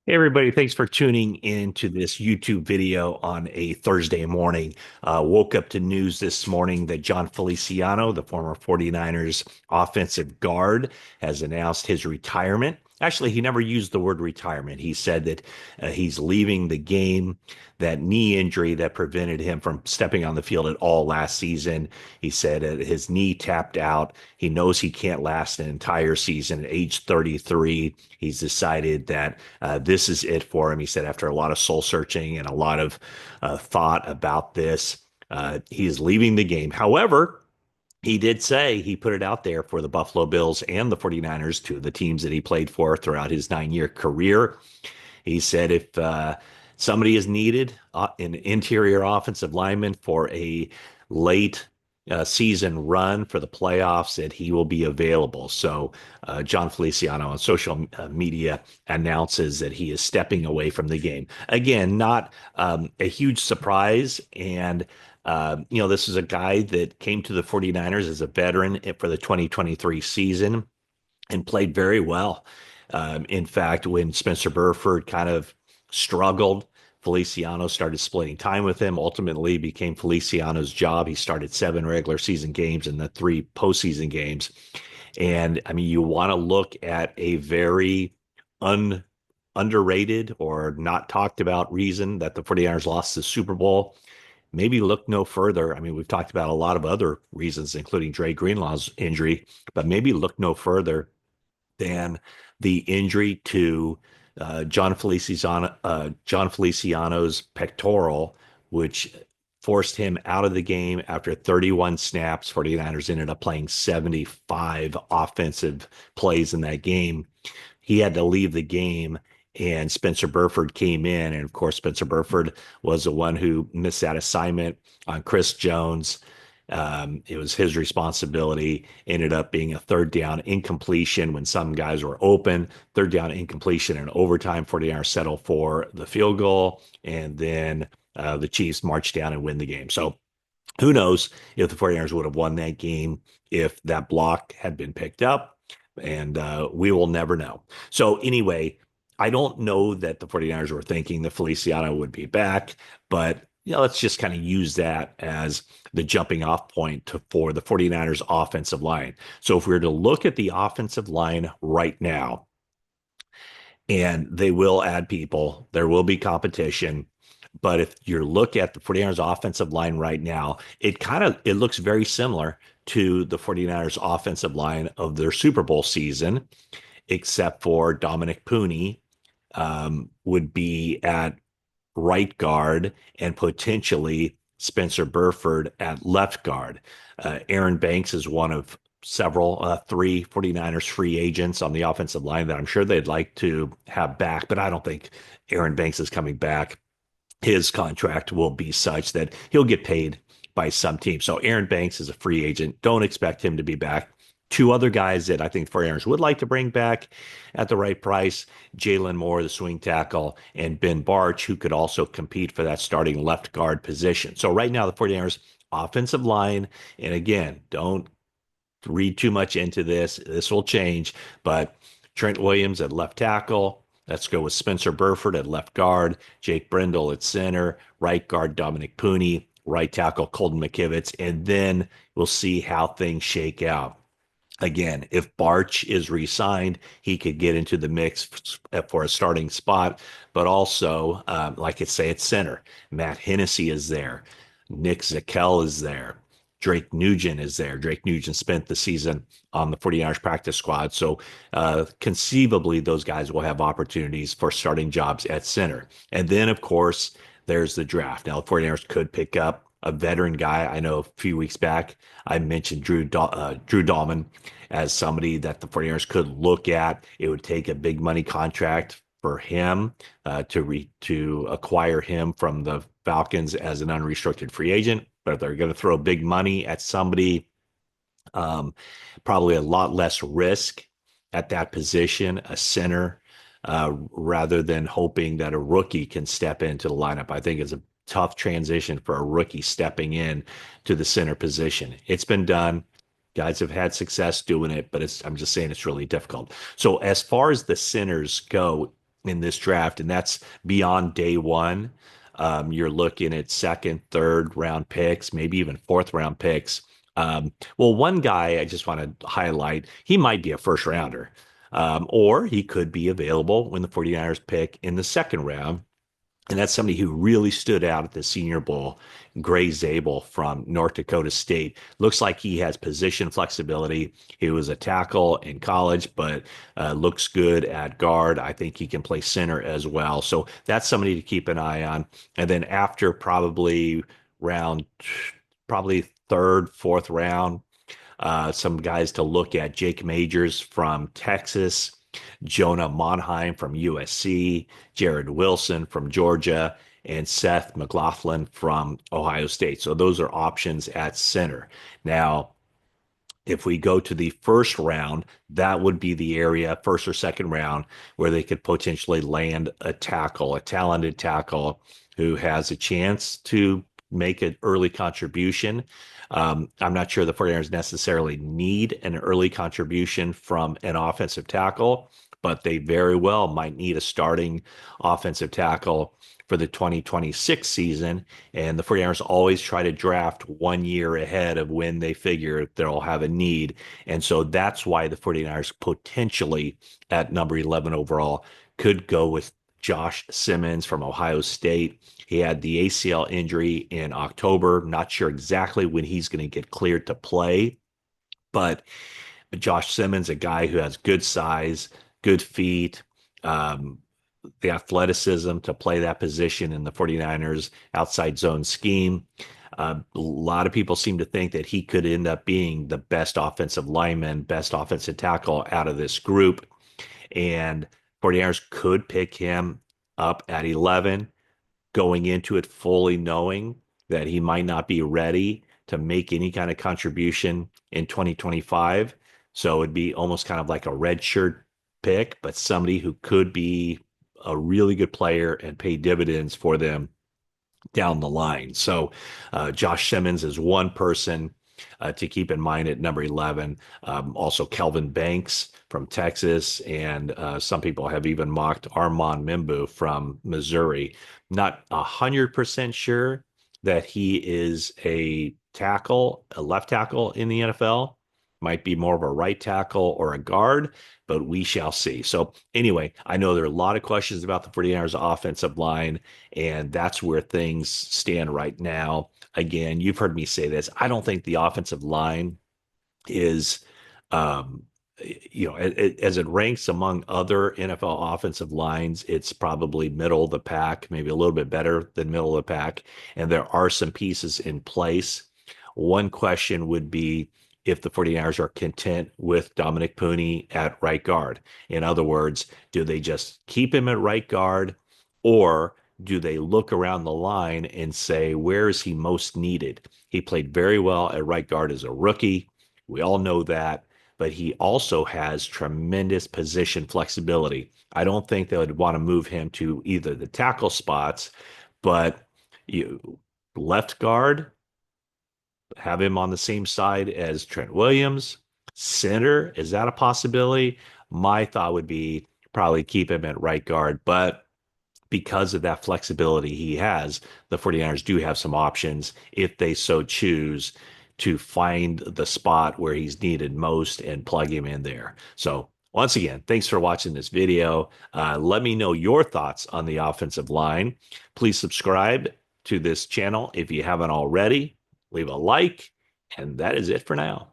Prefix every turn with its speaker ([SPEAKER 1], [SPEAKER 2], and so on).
[SPEAKER 1] Hey everybody, thanks for tuning in to this YouTube video on a Thursday morning. Woke up to news this morning that Jon Feliciano, the former 49ers offensive guard, has announced his retirement. Actually, he never used the word retirement. He said that he's leaving the game, that knee injury that prevented him from stepping on the field at all last season. He said his knee tapped out. He knows he can't last an entire season at age 33. He's decided that this is it for him. He said after a lot of soul searching and a lot of thought about this, he is leaving the game. However, he did say he put it out there for the Buffalo Bills and the 49ers, two of the teams that he played for throughout his 9 year career. He said if somebody is needed, an interior offensive lineman for a late season run for the playoffs, that he will be available. So Jon Feliciano on social media announces that he is stepping away from the game. Again, not a huge surprise. And this is a guy that came to the 49ers as a veteran for the 2023 season and played very well. In fact, when Spencer Burford kind of struggled, Feliciano started splitting time with him, ultimately became Feliciano's job. He started 7 regular season games and the 3 postseason games. And I mean, you want to look at a very un underrated or not talked about reason that the 49ers lost the Super Bowl. Maybe look no further. I mean, we've talked about a lot of other reasons, including Dre Greenlaw's injury, but maybe look no further than the injury to Jon Feliciano's pectoral, which forced him out of the game after 31 snaps. 49ers ended up playing 75 offensive plays in that game. He had to leave the game, and Spencer Burford came in. And of course, Spencer Burford was the one who missed that assignment on Chris Jones. It was his responsibility. Ended up being a third down incompletion when some guys were open. Third down incompletion in overtime. 49ers settle for the field goal. And then the Chiefs march down and win the game. So who knows if the 49ers would have won that game if that block had been picked up. And we will never know. So anyway, I don't know that the 49ers were thinking that Feliciano would be back, but let's just kind of use that as the jumping off point for the 49ers offensive line. So if we were to look at the offensive line right now, and they will add people, there will be competition. But if you look at the 49ers offensive line right now, it looks very similar to the 49ers offensive line of their Super Bowl season, except for Dominic Puni would be at right guard and potentially Spencer Burford at left guard. Aaron Banks is one of several, 3 49ers free agents on the offensive line that I'm sure they'd like to have back, but I don't think Aaron Banks is coming back. His contract will be such that he'll get paid by some team. So Aaron Banks is a free agent. Don't expect him to be back. Two other guys that I think 49ers would like to bring back at the right price, Jalen Moore, the swing tackle, and Ben Barch, who could also compete for that starting left guard position. So right now, the 49ers offensive line, and again, don't read too much into this. This will change, but Trent Williams at left tackle. Let's go with Spencer Burford at left guard, Jake Brendel at center, right guard Dominic Puni, right tackle Colton McKivitz, and then we'll see how things shake out. Again, if Barch is re-signed, he could get into the mix for a starting spot. But also, like I say, at center, Matt Hennessy is there. Nick Zakelj is there. Drake Nugent is there. Drake Nugent spent the season on the 49ers practice squad. So conceivably, those guys will have opportunities for starting jobs at center. And then, of course, there's the draft. Now, the 49ers could pick up a veteran guy. I know a few weeks back, I mentioned Drew Dalman as somebody that the 49ers could look at. It would take a big money contract for him to acquire him from the Falcons as an unrestricted free agent. But if they're going to throw big money at somebody, probably a lot less risk at that position, a center, rather than hoping that a rookie can step into the lineup. I think it's a tough transition for a rookie stepping in to the center position. It's been done. Guys have had success doing it, but I'm just saying it's really difficult. So as far as the centers go, in this draft, and that's beyond day one. You're looking at second, third round picks, maybe even fourth round picks. Well, one guy I just want to highlight, he might be a first rounder, or he could be available when the 49ers pick in the second round. And that's somebody who really stood out at the Senior Bowl, Gray Zabel from North Dakota State. Looks like he has position flexibility. He was a tackle in college, but looks good at guard. I think he can play center as well. So that's somebody to keep an eye on. And then after round, probably third, fourth round, some guys to look at: Jake Majors from Texas, Jonah Monheim from USC, Jared Wilson from Georgia, and Seth McLaughlin from Ohio State. So those are options at center. Now, if we go to the first round, that would be the area, first or second round, where they could potentially land a tackle, a talented tackle who has a chance to make an early contribution. I'm not sure the 49ers necessarily need an early contribution from an offensive tackle, but they very well might need a starting offensive tackle for the 2026 season. And the 49ers always try to draft 1 year ahead of when they figure they'll have a need. And so that's why the 49ers potentially at number 11 overall could go with Josh Simmons from Ohio State. He had the ACL injury in October. Not sure exactly when he's going to get cleared to play, but Josh Simmons, a guy who has good size, good feet, um, the athleticism to play that position in the 49ers outside zone scheme. A lot of people seem to think that he could end up being the best offensive lineman, best offensive tackle out of this group. And 49ers could pick him up at 11, going into it fully knowing that he might not be ready to make any kind of contribution in 2025. So it'd be almost kind of like a red shirt pick, but somebody who could be a really good player and pay dividends for them down the line. So Josh Simmons is one person to keep in mind at number 11. Also, Kelvin Banks from Texas, and some people have even mocked Armand Mimbu from Missouri. Not 100% sure that he is a tackle, a left tackle in the NFL. Might be more of a right tackle or a guard, but we shall see. So anyway, I know there are a lot of questions about the 49ers offensive line, and that's where things stand right now. Again, you've heard me say this. I don't think the offensive line is, um, as it ranks among other NFL offensive lines, it's probably middle of the pack, maybe a little bit better than middle of the pack. And there are some pieces in place. One question would be if the 49ers are content with Dominic Puni at right guard. In other words, do they just keep him at right guard, or do they look around the line and say, where is he most needed? He played very well at right guard as a rookie. We all know that, but he also has tremendous position flexibility. I don't think they would want to move him to either the tackle spots, but you left guard, have him on the same side as Trent Williams. Center, is that a possibility? My thought would be probably keep him at right guard, but because of that flexibility he has, the 49ers do have some options if they so choose to find the spot where he's needed most and plug him in there. So once again, thanks for watching this video. Let me know your thoughts on the offensive line. Please subscribe to this channel if you haven't already. Leave a like, and that is it for now.